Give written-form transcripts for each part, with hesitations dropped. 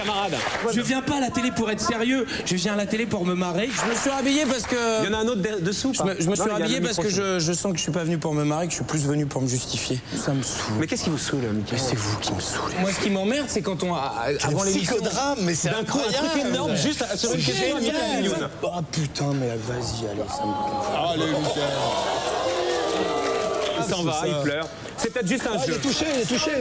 camarade. Je viens pas à la télé pour être sérieux, je viens à la télé pour me marrer. Je me suis habillé parce que... Il y en a un autre dessous. Je me suis habillé parce que je sens que je suis pas venu pour me marrer, que je suis plus venu pour me justifier. Ça me saoule. Mais qu'est-ce qui vous saoule, Michael? C'est vous qui me saoulez. Moi, ce qui m'emmerde, c'est quand on... Avant l'émission... Psychodrame, mais c'est d'un coup, un truc énorme, juste sur une question. Ah putain, mais vas-y, allez, ça me... Allez, Michael. Il s'en va, il pleure. C'est peut-être juste un jeu. Il est touché,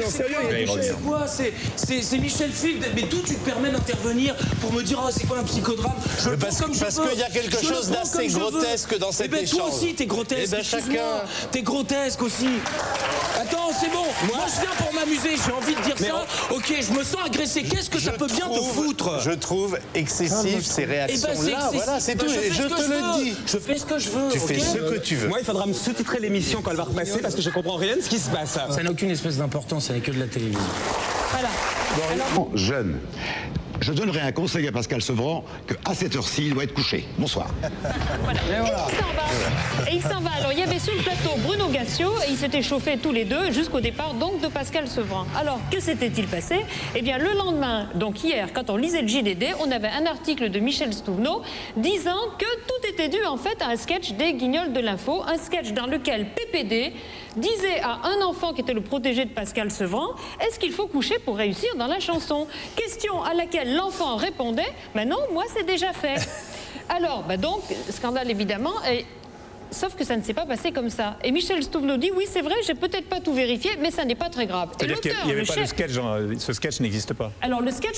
non, sérieux, il est touché. C'est quoi? C'est Michel Field. Mais d'où tu te permets d'intervenir pour me dire, oh, c'est quoi un psychodrame? Parce qu'il y a quelque chose d'assez grotesque dans cet échange. Toi aussi, t'es grotesque. Eh ben, chacun. T'es grotesque aussi. Attends, c'est bon. Moi, je viens pour m'amuser. J'ai envie de dire ça. Ok, je me sens agressé. Qu'est-ce que ça peut bien te foutre? Je trouve excessif ces réactions-là. Voilà, c'est tout. Et je te le dis. Je fais ce que je veux. Tu fais ce que tu veux. Moi, il faudra me sous-titrer l'émission quand elle va repasser parce que je comprends rien de ce qui se passe. Ça n'a aucune espèce d'importance, ça n'est que de la télévision. Voilà. Alors... Jeune. Je donnerai un conseil à Pascal Sevran qu'à cette heure-ci, il doit être couché. Bonsoir. Voilà. Et il s'en va. Alors, il y avait sur le plateau Bruno Gassio et ils s'étaient chauffés tous les deux jusqu'au départ donc de Pascal Sevran. Alors, que s'était-il passé? Eh bien, le lendemain, donc hier, quand on lisait le JDD, on avait un article de Michel Stouvenot disant que tout était dû en fait à un sketch des Guignols de l'info, un sketch dans lequel PPD disait à un enfant qui était le protégé de Pascal Sevran, est-ce qu'il faut coucher pour réussir dans la chanson? Question à laquelle l'enfant répondait, mais non, moi c'est déjà fait. Alors, donc, scandale évidemment, sauf que ça ne s'est pas passé comme ça. Et Michel Stouvenot dit, oui c'est vrai, j'ai peut-être pas tout vérifié, mais ça n'est pas très grave. C'est-à-dire qu'il n'y avait pas de sketch, ce sketch n'existe pas. Alors le sketch...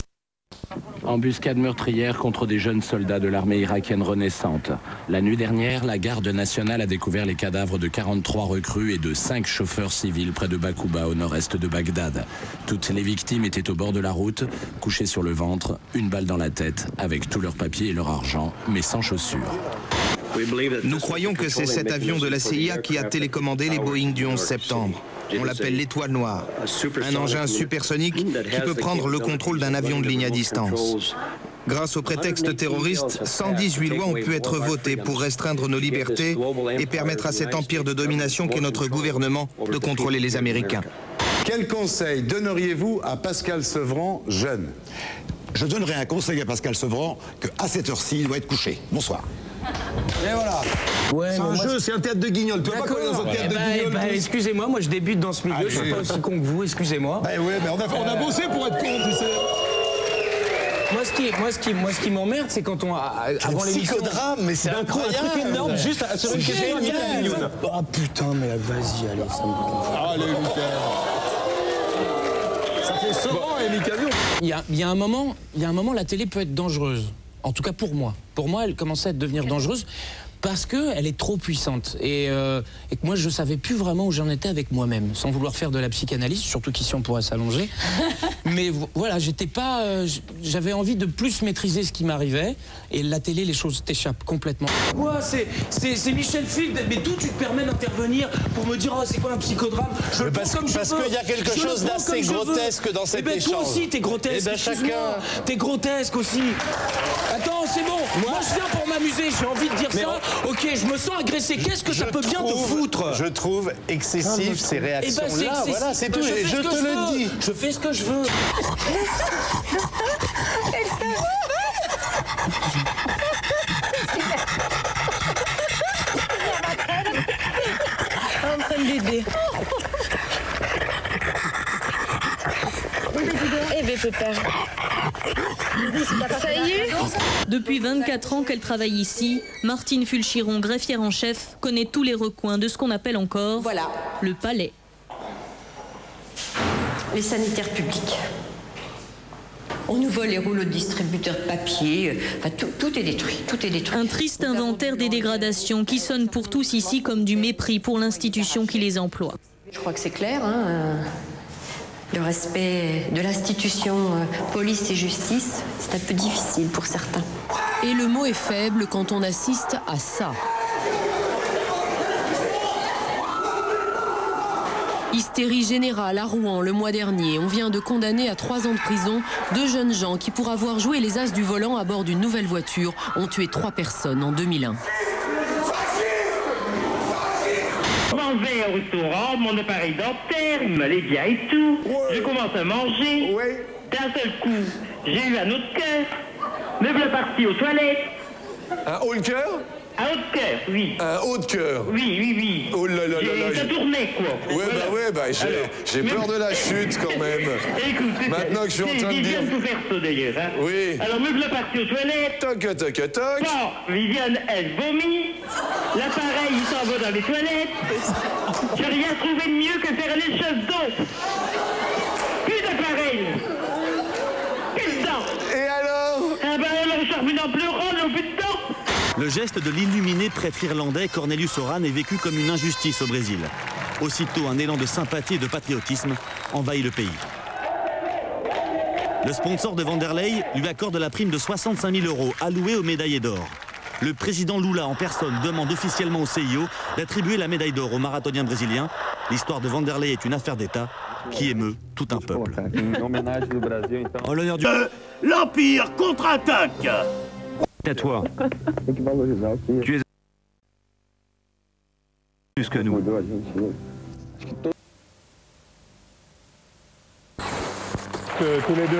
Embuscade meurtrière contre des jeunes soldats de l'armée irakienne renaissante. La nuit dernière, la garde nationale a découvert les cadavres de 43 recrues et de 5 chauffeurs civils près de Bakouba, au nord-est de Bagdad. Toutes les victimes étaient au bord de la route, couchées sur le ventre, une balle dans la tête, avec tous leurs papiers et leur argent, mais sans chaussures. Nous croyons que c'est cet avion de la CIA qui a télécommandé les Boeing du 11 septembre. On l'appelle l'Étoile Noire, un engin supersonique qui peut prendre le contrôle d'un avion de ligne à distance. Grâce au prétexte terroriste, 118 lois ont pu être votées pour restreindre nos libertés et permettre à cet empire de domination qu'est notre gouvernement de contrôler les Américains. Quel conseil donneriez-vous à Pascal Sevran, jeune? Je donnerai un conseil à Pascal Sevran qu'à cette heure-ci, il doit être couché. Bonsoir. Et voilà. Ouais, c'est un jeu, c'est un théâtre de Guignol. Tu vois pas comment dans un théâtre de Guignol? Excusez-moi, moi je débute dans ce milieu, je suis pas aussi con que vous, excusez-moi. Ouais, mais on a bossé pour être con, tu sais. Moi, ce qui m'emmerde, c'est quand on... Avant l'émission... Psychodrame, mais c'est incroyable. Un truc énorme, juste sur une question. Ah putain, mais vas-y, allez, ça me... Allez, Michael. Ça fait Sevran et Michael. Il y a un moment, la télé peut être dangereuse. En tout cas pour moi. Pour moi, elle commençait à devenir dangereuse parce qu'elle est trop puissante. Et que moi, je ne savais plus vraiment où j'en étais avec moi-même, sans vouloir faire de la psychanalyse, surtout qu'ici, on pourrait s'allonger. Mais voilà, j'avais envie de plus maîtriser ce qui m'arrivait. Et la télé, les choses t'échappent complètement. Quoi? C'est Michel Field. Mais d'où tu te permets d'intervenir pour me dire, oh, c'est quoi un psychodrame? Parce qu'il y a quelque chose d'assez grotesque dans cet échange. Toi aussi, t'es grotesque. Eh ben, chacun. T'es grotesque aussi. Attends, c'est bon. Moi, je viens pour m'amuser. J'ai envie de dire ça. Ok, je me sens agressé. Qu'est-ce que ça peut bien te foutre? Je trouve excessif ces réactions-là. Voilà, c'est tout. Et je te le dis. Je fais ce que je veux. En train de l'aider. Eh bien, pépère. Ça y est. Depuis 24 ans qu'elle travaille ici, Martine Fulchiron, greffière en chef, connaît tous les recoins de ce qu'on appelle encore le palais. Les sanitaires publics. On nous vole les rouleaux de distributeurs de papier, enfin, tout est détruit, tout est détruit. Un triste inventaire des dégradations qui sonne pour tous ici comme du mépris pour l'institution qui les emploie. Je crois que c'est clair, hein, le respect de l'institution police et justice, c'est un peu difficile pour certains. Et le mot est faible quand on assiste à ça. Hystérie générale à Rouen le mois dernier. On vient de condamner à 3 ans de prison 2 jeunes gens qui, pour avoir joué les as du volant à bord d'une nouvelle voiture, ont tué 3 personnes en 2001. Je m'en vais au restaurant, mon appareil dentaire, il me l'est bien et tout. Je commence à manger. D'un seul coup, j'ai eu un haut de cœur. Me voilà parti aux toilettes. Un haut de cœur? Un haut de cœur, oui. Un haut de cœur? Oui, oui, oui. Oh là là là là. Ça tournait, quoi. Ouais, bah j'ai peur de la chute quand même. Écoute, maintenant que je suis en train de dire... Viviane peut faire ça d'ailleurs, hein. Oui. Alors me voilà parti aux toilettes. Toc, toc, toc. Bon, Viviane, elle vomit. L'appareil, il s'en va dans les toilettes. J'ai rien trouvé de mieux que faire les choses d'eau. Plus d'appareil. Plus dedans. Et alors? Ah ben alors, je suis revenu en pleurant, là, au bout de temps. Le geste de l'illuminé prêtre irlandais Cornelius Horan est vécu comme une injustice au Brésil. Aussitôt, un élan de sympathie et de patriotisme envahit le pays. Le sponsor de Vanderlei lui accorde la prime de 65 000 € allouée aux médaillés d'or. Le président Lula en personne demande officiellement au CIO d'attribuer la médaille d'or aux marathoniens brésiliens. L'histoire de Vanderlei est une affaire d'État qui émeut tout un peuple. En l'honneur du... L'Empire contre-attaque. À toi. Tu es plus que nous. Tous les deux.